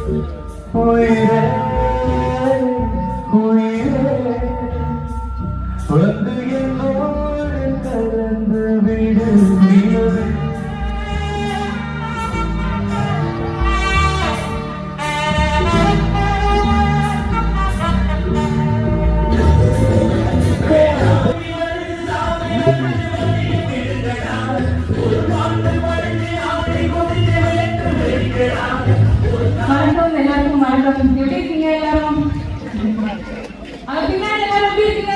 உயிரே உயிரே வந்து என்னோடு கலந்து விடு நிலவே. வணக்கம் எல்லாருக்கும் வணக்கம். எப்படி இருக்கீங்க எல்லாரும்? அப்படின்னா எல்லாரும் எப்படி இருக்கீங்க?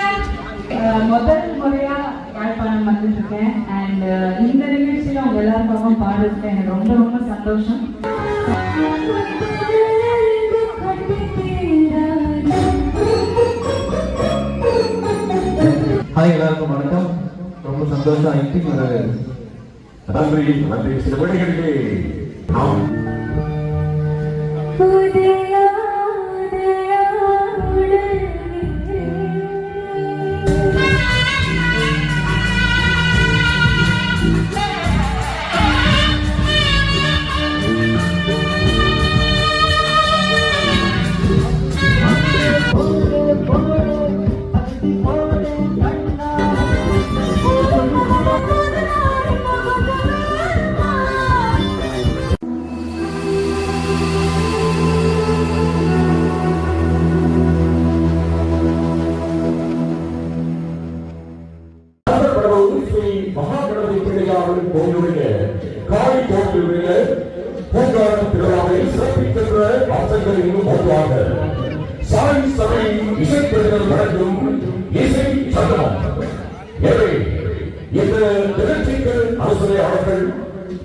முதல் முறையா யாழ்ப்பாணம் வந்துட்டு இருக்கேன். அண்ட் இந்த நிகழ்ச்சியில உங்க எல்லாருக்காகவும் பாடுறதுக்கு எனக்கு ரொம்ப ரொம்ப சந்தோஷம். ஹாய், எல்லாருக்கும் வணக்கம். ரொம்ப சந்தோஷம். ஐடிக்கு வர நன்றி நன்றி. சில வேலைகளிலே நாம்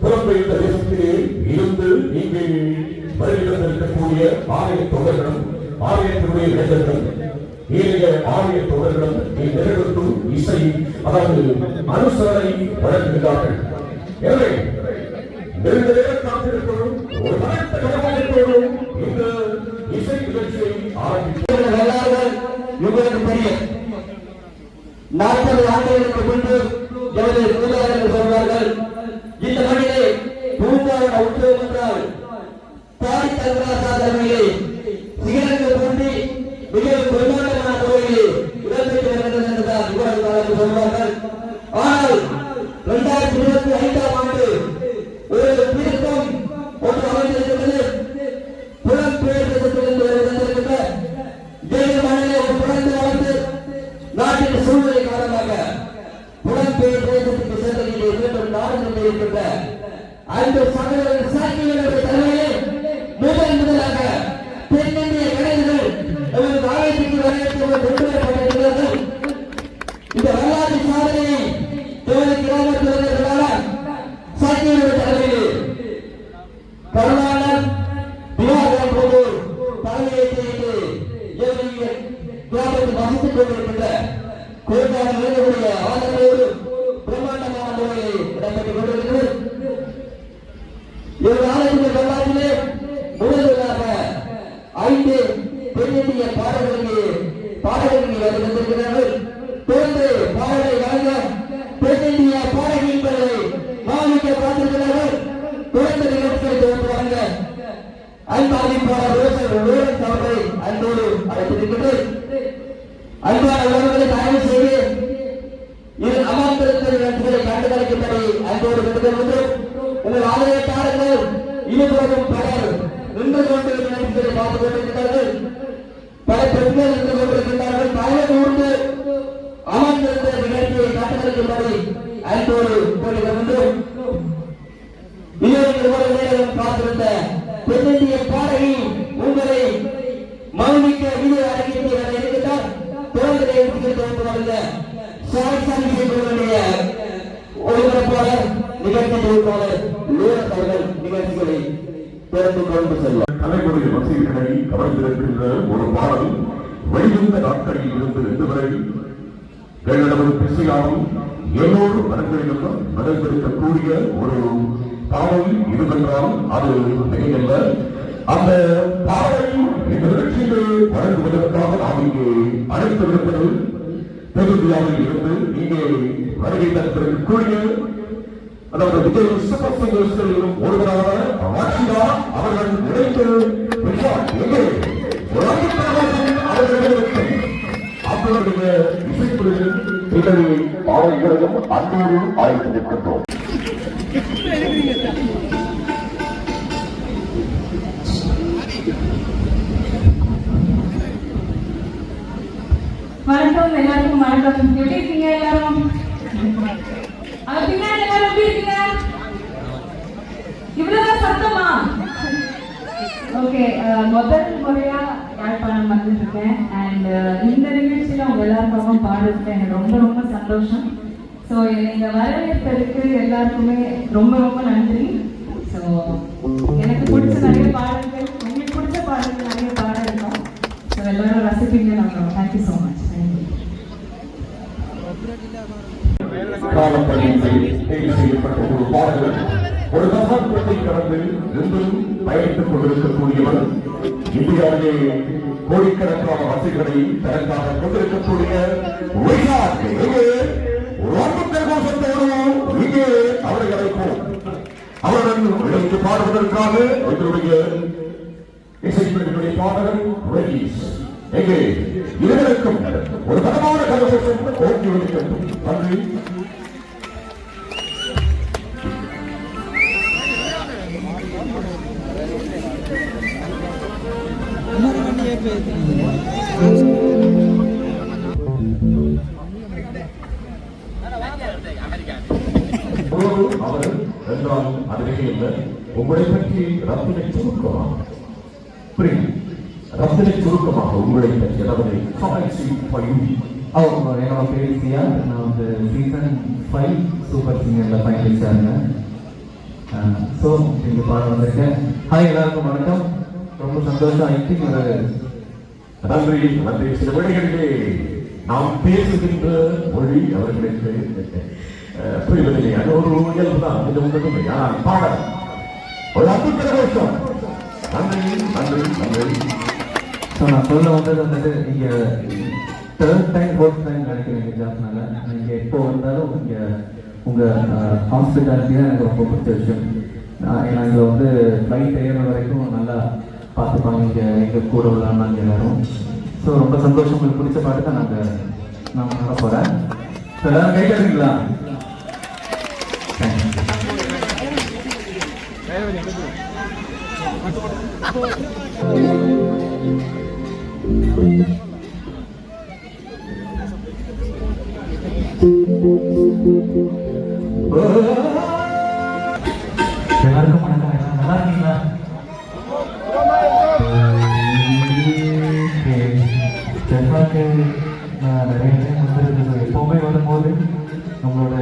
புலம்பெயர்ந்த தேசத்திலே இருந்து இங்கே வருகின்றிருக்கக்கூடிய ஆலய தொண்டர்களும் ஆலயத்தினுடைய இளைஞர்களும் ஏழைய ஆலய தொண்டர்களும் நிறைவேற்றும் இசை அதாவது அனுசரணை வழங்குகிறார்கள். எனவே நெருங்க நேரம் காத்திருக்கிறோம். ஒரு பலத்த கடமையோடு இந்த இசை நிகழ்ச்சியை ஆரம்பிக்கிறார்கள். உங்களுக்கு தெரியும், 40 ஆண்டுகளுக்கு முன்பு எனது மூதாதையர்கள் சொல்வார்கள், இந்த மண்ணிலே பூங்காவன உற்சவம் என்றால் தாய் தங்கராசா தலைமையிலே சிகரங்கள் கொண்டு மிகவும் பிரம்மாண்டமான முறையிலே இடம்பெற்று வருகிறது என்றுதான் இவர்கள் சொல்வார்கள். ஆனால் 2025ஆம் ஆண்டு ஒரு திருத்தம் ஒன்று அமைந்திருக்கிறது. புலம்பெயர் தேசத்திலிருந்து வந்திருக்கின்ற வேறு மண்ணிலே ஒரு புலந்து வளர்ந்து நாட்டின் சூழ்நிலை காரணமாக புலம்பெயர் தேசத்துக்கு சென்றதிலே மீண்டும் நாடு கொண்டிருக்கின்ற அந்த சகோதரர் சாட்சிகளுடைய தலைமையிலே முதலாக தென்னிந்திய கலைஞர்கள் நமது ஆலயத்திற்கு வரவேற்பட்டிருக்கிறார்கள். இந்த வரலாற்று சாதனையை நமது கிராமத்தினர்களான சாட்சிகளுடைய தலைமையிலே கருணாளர் திவாகரன் போது தலைமையேற்று கிராமத்தில் வசித்துக் கொண்டிருக்கின்ற கோயிலுடைய ஆதரவோடு பிரம்மாண்டமான முறையில் இடம்பெற்றுக் கொண்டிருக்கிறது. இவர் ஆலயத்தின் வரலாற்றிலே முதலாக 5 தென்னிந்திய பாடல்களுக்கு வந்திருக்கிறார்கள். தொடர்ந்து பாடலை வழங்க தென்னிந்திய பாடல்களை மாநில பார்த்திருக்கிறார்கள். தொடர்ந்து நிகழ்ச்சிகளை தொகுத்து வழங்க அன்பாவின் பாடல் அவர்களை அன்போடு அழைத்திருக்கிறது. அன்பான உறவுகளை தயவு செய்து இது அமர்ந்திருக்கிற நிகழ்ச்சிகளை கண்டுகளிக்கும்படி அன்போடு விடுதல். உங்கள் ஆலயக்காரர்கள் இருபுறமும் பலர் நின்று கொண்டு நிகழ்ச்சிகளை பார்த்துக் கொண்டிருக்கிறார்கள். பல பெண்கள் நின்று கொண்டிருக்கிறார்கள். பயணம் ஊர்ந்து அமர்ந்திருந்த நிகழ்ச்சியை கண்டுகளிக்கும்படி அன்போடு கோரிக்கிறோம். இவ்வளவு நேரம் பார்த்திருந்த தென்னிந்திய பாடகி உங்களை மௌனிக்க இது அரங்கிற்கு இருக்கிறார். தொடர்ந்து ஒளிபரப்பாளர் நிகழ்ச்சி தொகுப்பாளர் அவர்கள் நிகழ்ச்சிகளை திறந்து கொண்டு செல்வார். தலைமுறை ரசிகர்களை கவர்ந்திருக்கின்ற ஒரு பாடல் வெளிவந்த நாட்களில் இருந்து இன்று வரை எங்களது பிசையாலும் எல்லோரு மனங்களிலும் நடைபெறக்கூடிய ஒரு பாடல் இதுவென்றால் அது மிகையல்ல. அந்த பாடலை இந்த நிகழ்ச்சியில் வழங்குவதற்காக நாம் இங்கே அழைத்திருப்பது தெலுங்கியாவில் இருந்து இங்கே வருகை தரக்கூடிய அதாவது விஜய் சூப்பர் சிங்கர்ஸ்களிலும் ஒருவரான ராஷிதா அவர்கள் இணைந்து அவர்களுக்கு அவர்களுடைய இசைக்குழுவில் இதனை பாடல்களையும் அன்போடு ஆய்ந்திருக்கின்றோம். வணக்கம் எல்லாருக்கும் வணக்கம். எப்படி இருக்கீங்க எல்லாரும்? அப்படின்னா எல்லாரும் எப்படி இருக்கீங்க? இவ்வளவுதான் சத்தமா? ஓகே, முதல் முறையா யாழ்ப்பாணம் வந்துட்டு இருக்கேன். அண்ட் இந்த நிகழ்ச்சியில உங்க எல்லாருக்கும் பாடுறதுக்கு எனக்கு ரொம்ப ரொம்ப சந்தோஷம். ஸோ நீங்க வரவேற்பதற்கு எல்லாருக்குமே ரொம்ப ரொம்ப நன்றி. ஸோ எனக்கு பிடிச்ச நிறைய பாடல்கள், உங்களுக்கு பிடிச்ச பாடல்கள் நிறைய பாட இருக்கோம். ஸோ எல்லாரும் ரசிப்பீங்க நம்புறோம். Thank you so much. செய்யப்பட்ட ஒரு பாடல்கள் ஒரு தசாப்தத்தை கடந்து என்றும் பயணித்துக் கொண்டிருக்கக்கூடியவர், இந்தியாவிலே கோடிக்கணக்கான வசதிகளை தனக்காக கொண்டிருக்கக்கூடிய இங்கே அவர்களை அவருடன் இணைந்து பாடுவதற்காக எங்களுடைய இசைப்பிரிவுடைய பாடகர் ரெஜிஸ் எங்கே இருவருக்கும் ஒரு தரமான கலவரம் ஓட்டி வருகிறது. நன்றி. அவர் என்றால் அதுவே இல்லை. உங்களை பற்றி ரத்தினை சுருக்கமாக ரத்தினை சுருக்கமாக உங்களை பற்றி அதாவது என்னோட பேர் சியா. நான் வந்து சீசன் 5 சூப்பர் சிங்கரில் ஃபைனலிஸ்டாக இருந்தேன். ஸோ இங்கே பாட வந்திருக்கேன். ஹாய் எல்லாருக்கும் வணக்கம். ரொம்ப சந்தோஷம். ஐட்டிங் ஒரு நன்றி நன்றி. சில வேளைகளிலே நாம் பேசுகின்ற மொழி அவர்களுக்கு புரிவதில்லை. அது ஒரு இயல்பு தான். இது உங்களுக்கு ஆனால் பாட ஒரு அற்புத கோஷம். நன்றி நன்றி நன்றி. ஸோ நான் சொல்ல வந்தது வந்துட்டு இங்கே 3rd டைம் 4th டைம் நினைக்கிறேன் எங்கள் ஜாப்னால. நீங்கள் எப்போ வந்தாலும் இங்கே உங்கள் ஹாஸ்பிட்டாலிட்டி தான் எனக்கு ரொம்ப பிடிச்ச விஷயம். ஏன்னா இதில் வந்து ஃப்ளைட் ஏறுற வரைக்கும் நல்லா பார்த்துப்பாங்க இங்கே எங்கள் கூட உள்ளாங்க எல்லாரும். ஸோ ரொம்ப சந்தோஷம். உங்களுக்கு பிடிச்ச பாட்டு தான் நான் பண்ண போகிறேன். ஸோ எல்லாரும் கேட்குறீங்களா? எல்லாருக்கும் வணக்கம். நல்லா இருக்கீங்களா? ஜெஃபாக்கு நான் நிறைய டைம் வந்துருக்கு. எப்போவுமே வரும்போது நம்மளோட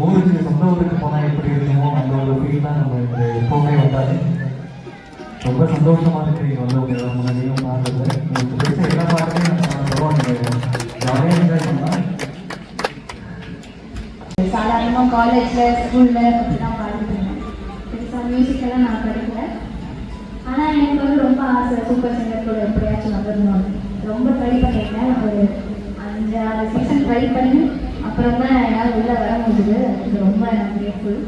ஊருக்கு, சொந்த ஊருக்கு போனால் எப்படி இருக்குமோ அந்த ஒரு ஃபீல் தான் நம்ம இந்த எப்போவுமே வந்தாலே ரொம்ப சந்தோஷமாக இருக்குது. இங்கே வந்து உங்க முன்னாடியும் பாடுறது உங்களுக்கு பிடிச்ச எல்லா பாட்டுமே நான் சொல்லுவோம். நீங்கள் ஜாலியாக என்ஜாய் பண்ணலாம். சாதாரணமாக காலேஜில் ஸ்கூலில் அப்படிலாம் பாடிட்டுருந்தேன். பெருசாக மியூசிக்கெல்லாம் நான் படிக்கல. ஆனால் எனக்கு வந்து ரொம்ப ஆசை சூப்பர் சிங்கர் கூட எப்படியாச்சும் வந்துடணும். ரொம்ப ட்ரை பண்ணியிருக்கேன். ஒரு 5-6 சீசன் ட்ரை பண்ணி அப்புறம் தான் என்னால் உள்ளே வர முடியுது. அதுக்கு ரொம்ப எனக்கு கிரேட்ஃபுல்.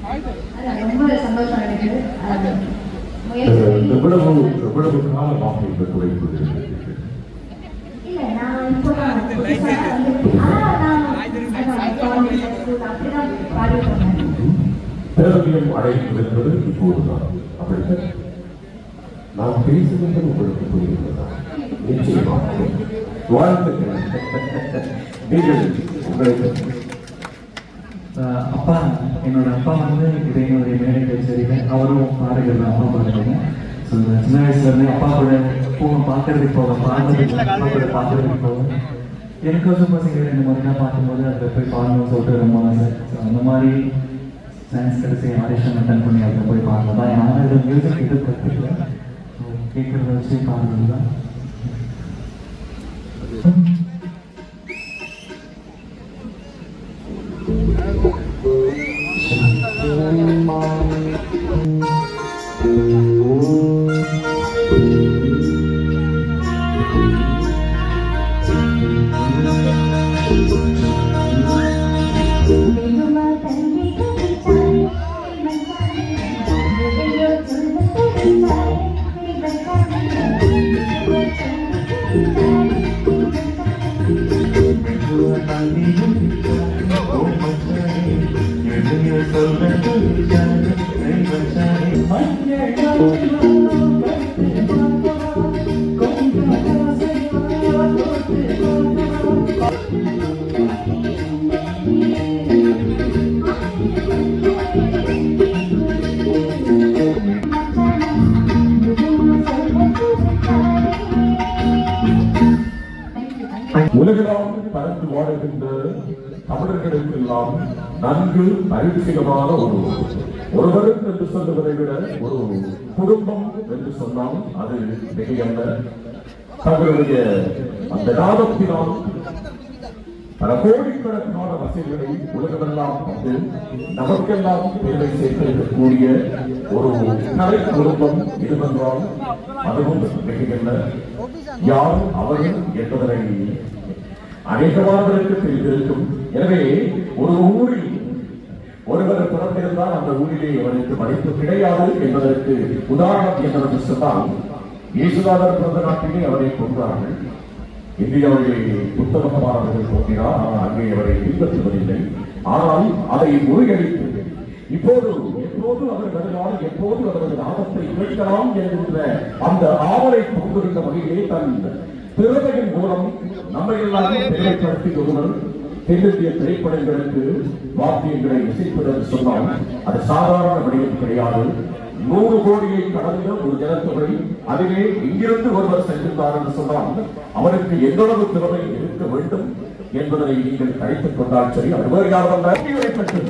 அது ரொம்ப சந்தோஷம் எனக்கு. அது எவ்வளவு காலமாக இந்த துறைக்கு இல்லை, நான் இப்போ தான் புதுசாக வந்து காலேஜ் ஸ்கூல் அப்படி தான் பாடிட்டு இருந்தேன். தேர்வியம் அடைவது என்பது இப்போதுதான். அப்படித்தான் நான் பேசுகின்றது உங்களுக்கு புரிகிறதா? நிச்சயமாக வாழ்த்துக்கள். நீங்கள் உங்களுக்கு அப்பா, என்னோட அப்பா வந்து இடையினுடைய மேடை கச்சேரியில் அவரும் பாடகர் தான். அப்பா பாடுறாங்க. ஸோ சின்ன வயசுலேருந்து அப்பா கூட போகும், பார்க்கறதுக்கு போவேன், பாடுறதுக்கு அப்பா கூட பார்க்கறதுக்கு போவேன். எனக்கு சூப்பர் சிங்கர் இந்த மாதிரிலாம் பார்க்கும்போது அதில் போய் பாடணும்னு சொல்லிட்டு ரொம்ப ஆசை. ஸோ அந்த மாதிரி சான்ஸ் கிடச்சி ஆடிஷன் அட்டன் பண்ணி அதில் போய் பாடுறது தான். யாரும் இது மியூசிக் இது கற்றுக்கல. கேட்குறத வச்சு பாடுறது தான். வெகு உலகெல்லாம் பறந்து வாழுகின்ற தமிழர்களுக்கெல்லாம் நன்கு பரிச்சயமான ஒருவர் என்று சொல்லுவதை விட ஒரு குடும்பம் என்று சொன்னால் அது மிகையல்ல. தங்களுடைய அந்த நாதத்தினால் பல கோடிக்கணக்கான வசதிகளை உலகமெல்லாம் வந்து நமக்கெல்லாம் பெருமை சேர்க்கக்கூடிய ஒரு கலை குடும்பம் இதுவென்றால் அதுவும் மிகையல்ல. யார் அவர்கள் என்பதனை அநேகமானவர்களுக்கு தெரிந்திருக்கும். எனவே ஒரு ஊரில் ஒருவர் பிறந்திருந்தால் அந்த ஊரிலே அவருக்கு மதிப்பு கிடையாது என்பதற்கு உதாரணம் என்னவென்று சொன்னால், இயேசுநாதர் பிறந்த நாட்டிலே அவரை கொன்றார்கள். இந்தியாவிலே புத்தகமானவர்கள் தோன்றினார், ஆனால் அங்கே அவரை பின்பற்றுவதில்லை. ஆனால் அதை முறியடித்து எப்போது அவர் வருவார், எப்போது அவரது நாமத்தை கேட்கலாம் என்கின்ற அந்த ஆவலை கொண்டிருந்த வகையிலே தன் திறமையின் மூலம் நம்மை எல்லாரும் பெருமைப்படுத்தி ஒருவர் தென்னிந்திய திரைப்படங்களுக்கு வாத்தியங்களை இசைப்பதற்கு சொன்னால் அது சாதாரண வடிவம் கிடையாது. 100 கோடியை கடந்த ஒரு ஜனத்தொகை, அதிலே இங்கிருந்து ஒருவர் சென்றிருந்தார் என்று சொன்னால் அவருக்கு எந்தளவு திறமை இருக்க வேண்டும் என்பதை நீங்கள் கழித்துக் கொண்டால் சரி. அது வேறு யாரும் பெற்று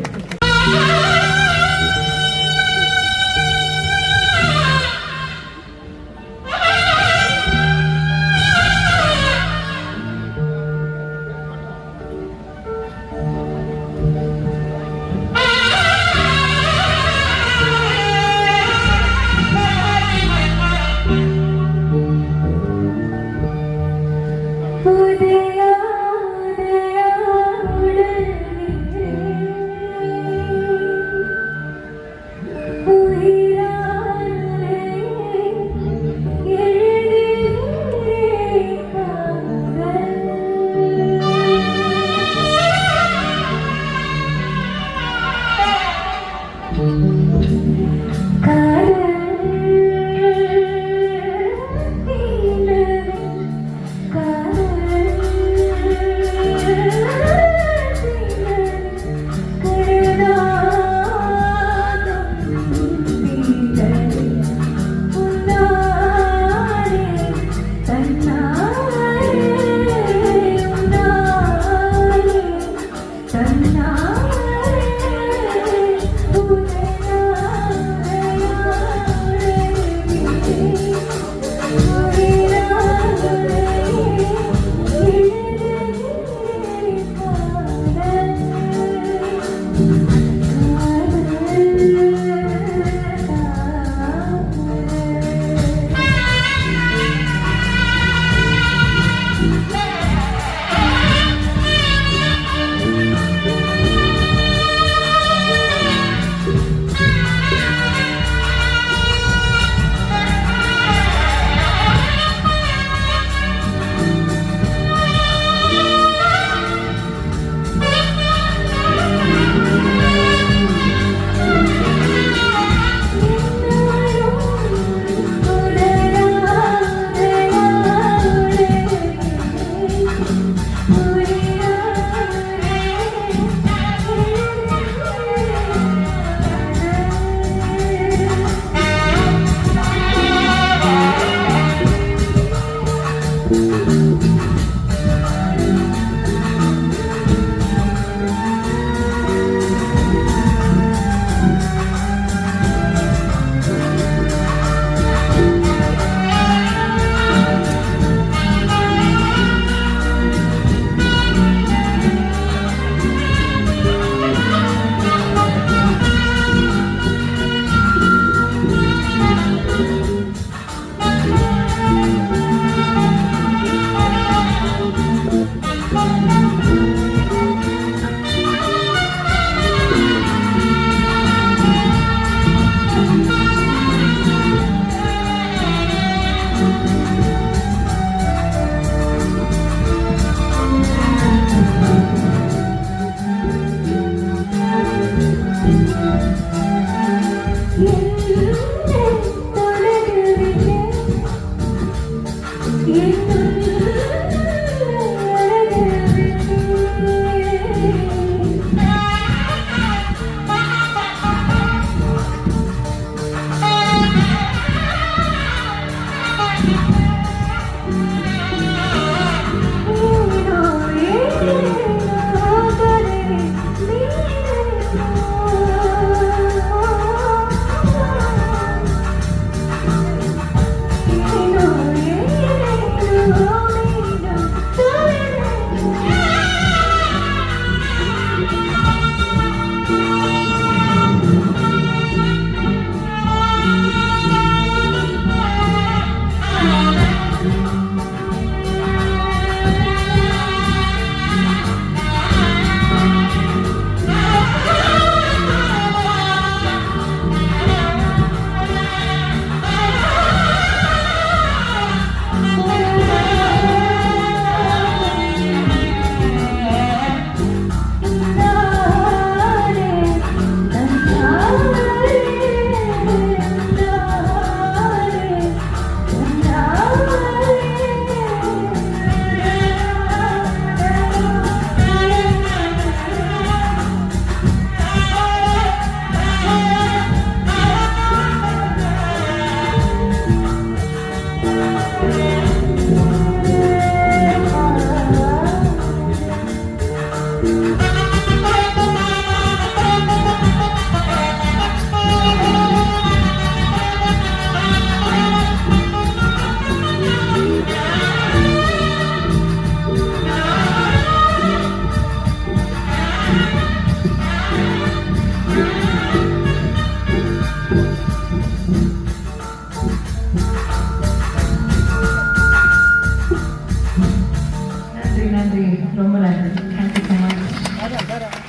நன்றி நன்றி, ரொம்ப நன்றி. Thank you so much.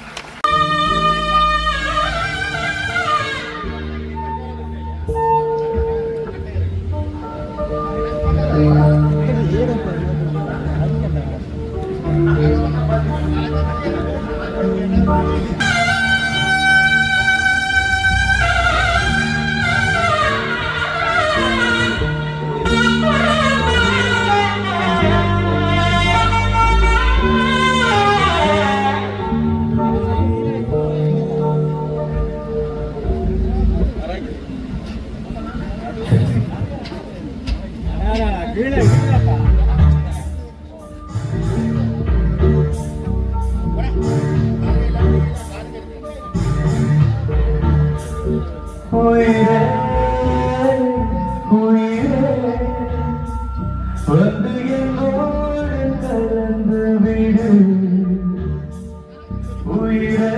உயிரே உயிரே வந்து என்னோடு கலந்து விடு உயிரே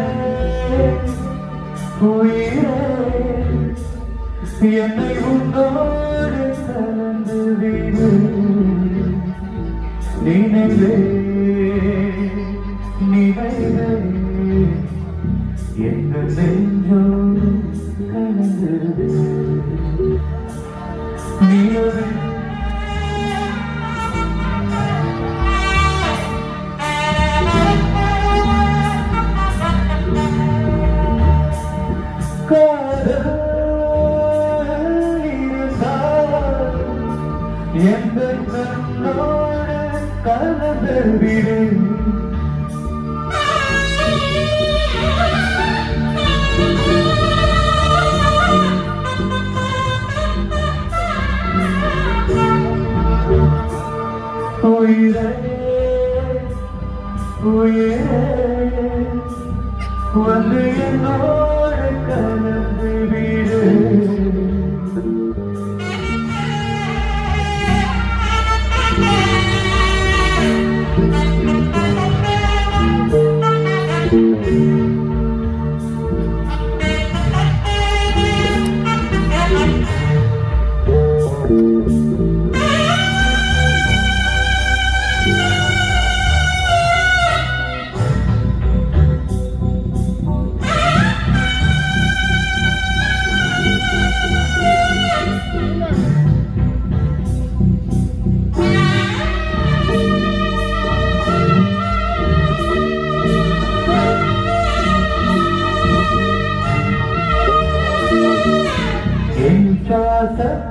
உயிரே என்னை உன்னோடு கலந்து விடு நினைவே நினைவே எங்கள் நெஞ்சோடு கலந்து நிலவே எந்த கண்ணோடு கலந்து விடு உயிரே உயிரே வந்து என்னோடு கலந்து விடு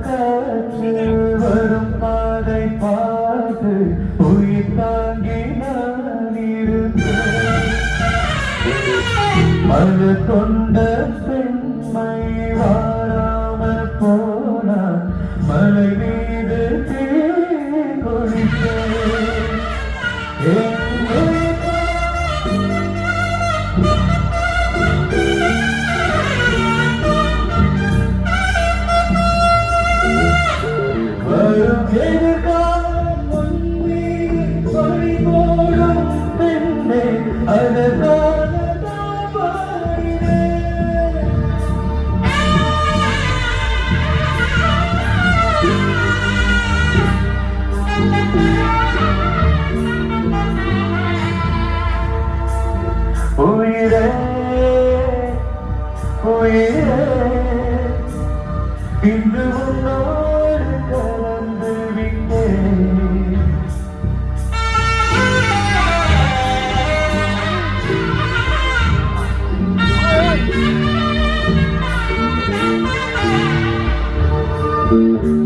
காற்று வரும் பாதை பார்த்து உயிர் தாங்கி நான் இருந்தேன் அது கொண்ட பெண்மை வாராமல் போனான் மலை மீது தீ குளித்தேன் உயிரே உயிரே இன்று உன்னோடு கலந்து விட்டேன்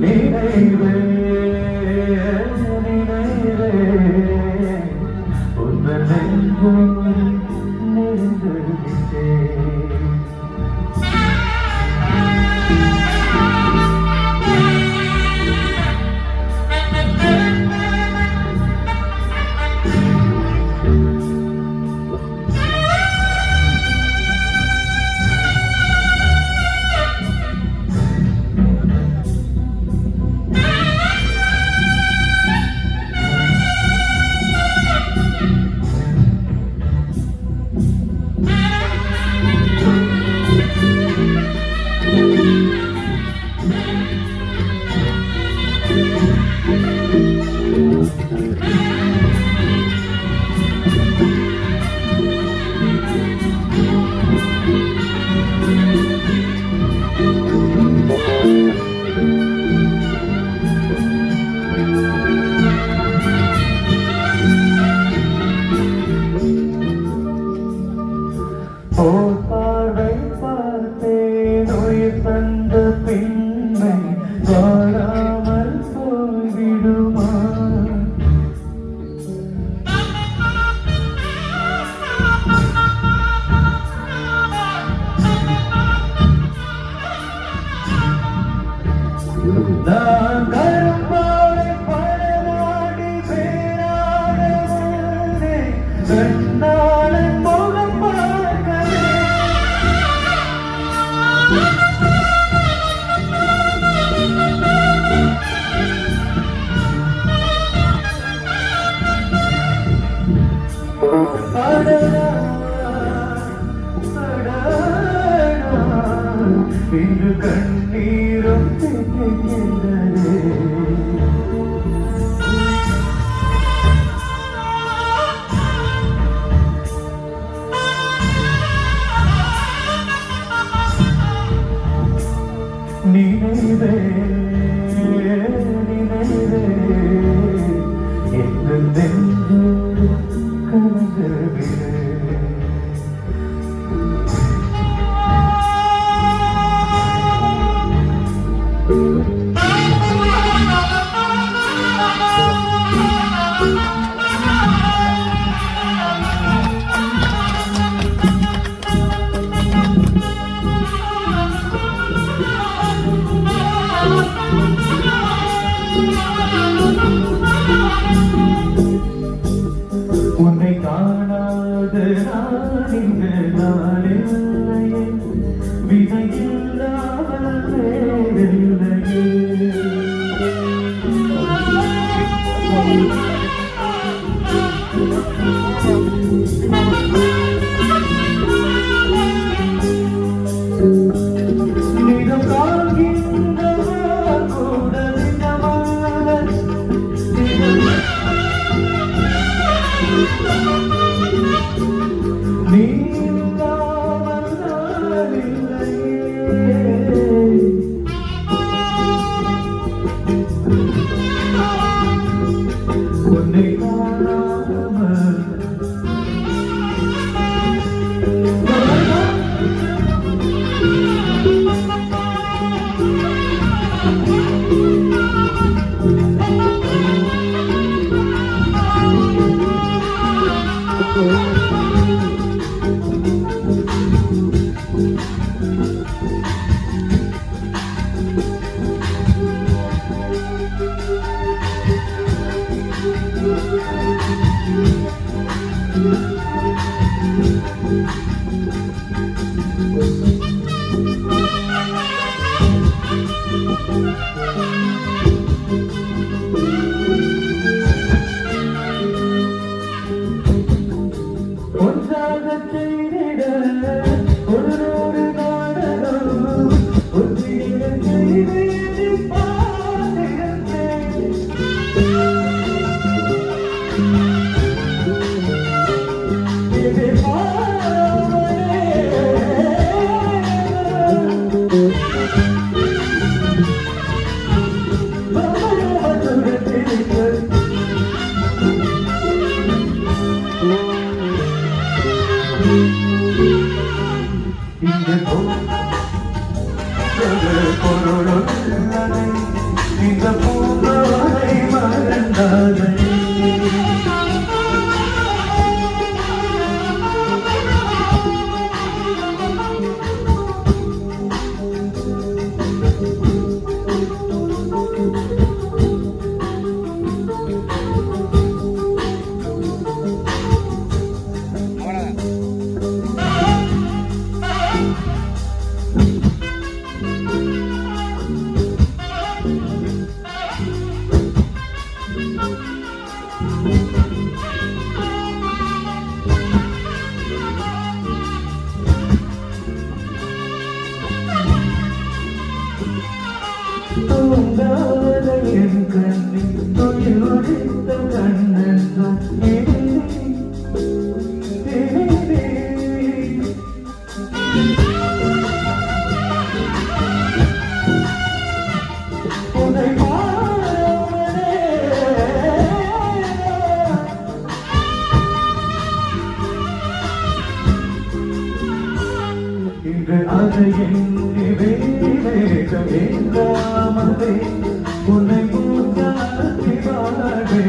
நினைவே நினைவே உந்தன் நெஞ்சோடு நெஞ்சு விட்டேன் நான் கரும்பாலை பழநாடி பேராடே கண்ணாளன் முகம் பார்க்கவே இன்று கண்ணீரும் திகைக்கின்றதே. நினைவே நினைவே என்று நெஞ்சோடு கலங்குகிறேன். உன்னை காணாத நான் இங்கு நாளில்லையே விதையில்லாமல் வேறில்லையே. நிறம் காண்கின்றவா கூட நிஜமான நீ இல்லாமல் நான் இல்லையே. உன்னை காணாமல் ஒன்றாக செய்திட ஒரு நூறு நாடகம் ஒன்றிட செய்து பார்த்திருந்தேன். இது பாவனே இந்த பொருளுள்ளதை இந்த பூங்கோலை மறந்தாதை தூங்காத என் கண்ணில் துயிலொழித்த கண்ணன் உன்னை பாராமலே இன்று அதை எண்ணி வேகம் எங்காமலே உன்னை மூச்சாத்தி வாழே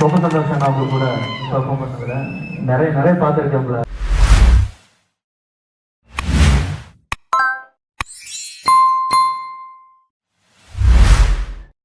ரொம்ப சந்தோஷம் நான் அவங்க கூட பெர்ஃபார்ம் பண்ணதில் நிறைய பார்த்துருக்கேன் உங்களை